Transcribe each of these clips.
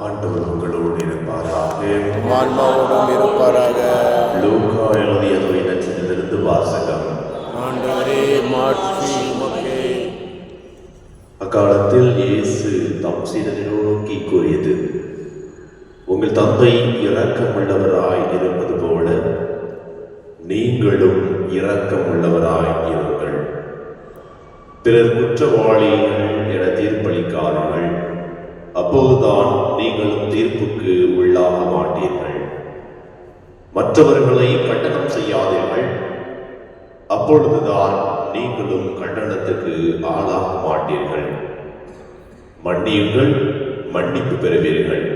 ஆண்டவர் உங்களோடு இருப்பாராக. ஆன்மாவோடும் இருப்பாராக. லூக்கா எழுதிய நற்செய்தியிலிருந்து வாசகம். ஆண்டவரே மாட்சி உமக்கே. அக்காலத்தில் இயேசு தம் சீடரை நோக்கி கூறியது, உங்கள் தந்தை இரக்கமுள்ளவராய் இருப்பது போல நீங்களும் இரக்கமுள்ளவராய் இருங்கள். பிறர் குற்றவாளிகள் என தீர்ப்பளிக்காதீர்கள், அப்போதுதான் நீங்களும் தீர்ப்புக்கு உள்ளாக மாட்டீர்கள். மற்றவர்களை கண்டனம் செய்யாதீர்கள், அப்பொழுதுதான் நீங்களும் கண்டனத்துக்கு ஆளாக மாட்டீர்கள். மன்னியுங்கள், மன்னிப்பு பெறுவீர்கள்.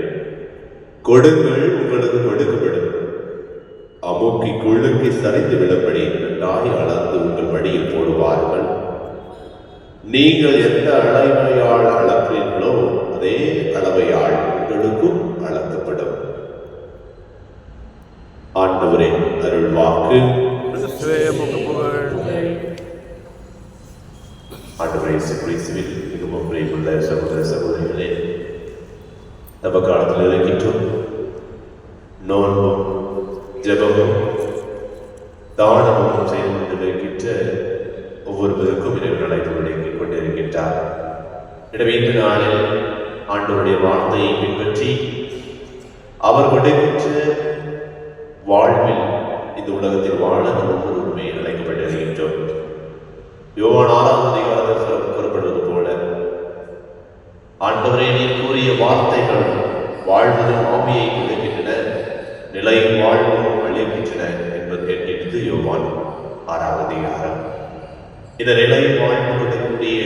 கொடுங்கள், உங்களுக்கு கொடுக்கப்படும். அமுக்கி குள்ளுக்கு சரிந்து விடப்படி நாய் அளந்து உங்கள் வழியில் போடுவார்கள். நீங்கள் எந்த அளவையால் அளக்கிறீர்களோ அதே அளவையால் உங்களுக்கும் அளக்கப்படும். ஆண்டவரின் அருள் வாக்கு. ஆண்டவரே கிறிஸ்துவில் மிகவும் பிரியமுள்ள சகோதர சகோதரிகளே, தப காலத்தில் இருக்கின்றோம். நோன்பும் ஜெபமும் தானமும் செய்து கொண்டிருக்கின்ற ஒவ்வொருவருக்கும் இறைவன் அழைப்பு விடுக்கிக் கொண்டிருக்கின்றார். எனவே இந்த நாளில் ஆண்டவருடைய வார்த்தையை பின்பற்றி அவர் விடுகின்ற வாழ்வில் இந்த உலகத்தில் வாழ நம் ஒவ்வொருவருமே அழைக்கப்பட்டிருக்கின்றோம். யோவான் 6ஆம் அதிகாரத்தில் கூறப்படுவது போல, ஆண்டவரே நீர் கூறிய வார்த்தைகள் வாழ்வதும் ஆவியை கொடுக்கின்றன, நிலை வாழ்வும் அளிக்கின்றன என்பது கேட்கின்றது யோவான் 6ஆம் அதிகாரம். இந்த நிலை வாழ்வு கொடுக்கக்கூடிய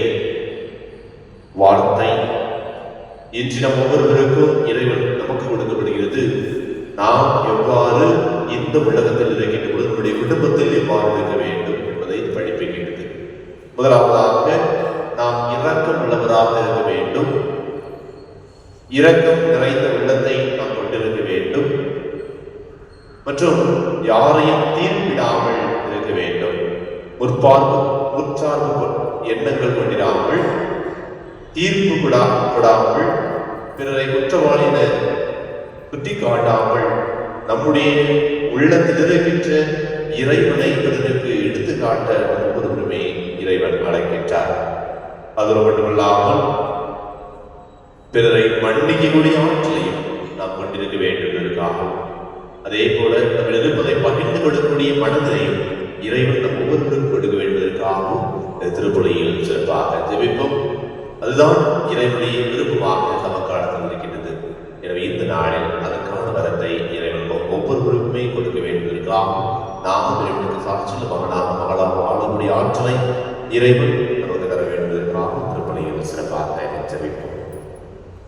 வார்த்தை இன்று நம் ஒவ்வொருவருக்கும் இறைவன் நமக்கு கொடுக்கப்படுகிறது. நாம் எவ்வாறு இந்த உலகத்தில் இருக்கின்ற பொழுது நம்முடைய குடும்பத்தில் எவ்வாறு இருக்க வேண்டும் என்பதை படிப்பிக்கின்றது. முதலாவதாக நாம் இரக்கம் உள்ளவராக இருக்க வேண்டும். இரக்கம் நிறைந்த உள்ளத்தை நாம் கொண்டிருக்க வேண்டும். மற்றும் யாரையும் தீர்ப்பிடாமல் இருக்க வேண்டும். முற்சார்பு எண்ணங்கள் கொண்டிடாமல், தீர்ப்பு கொடாமல், பிறரை குற்றவாளி என சுட்டி காட்டாமல், நம்முடைய உள்ளத்தில் இருக்கின்ற இறைவனை பிறருக்கு எடுத்துக்காட்ட ஒவ்வொருவருமே இறைவன் அழைக்கின்றார். அதோடு மட்டுமல்லாமல் பிறரை மன்னிக்கக்கூடிய ஆற்றலையும் நாம் கொண்டிருக்க வேண்டும் என்பதற்காகவும், அதே போல நம்ம இருப்பதை பகிர்ந்து கொடுக்கக்கூடிய மனதையும் இறைவன் நம் ஒவ்வொருவருக்கும் கொடுக்க வேண்டுவதற்காகவும் திருப்பலியில் சிறப்பாக ஜெபிப்போம். அதுதான் இறைவனுடைய விருப்பமாக நமக்காலத்தில் இருக்கின்றது. எனவே இந்த நாளில் அதற்கான வரத்தை இறைவன் ஒவ்வொருவருக்குமே கொடுக்க வேண்டுவதற்காகவும், நாமும் இறைவனுக்கு சாட்சியில் மகனாக மகளாக வாழக்கூடிய ஆற்றலை இறைவன் நமக்கு தர வேண்டுவதற்காகவும் திருப்பலியில் சிறப்பாக ஜெபிப்போம்.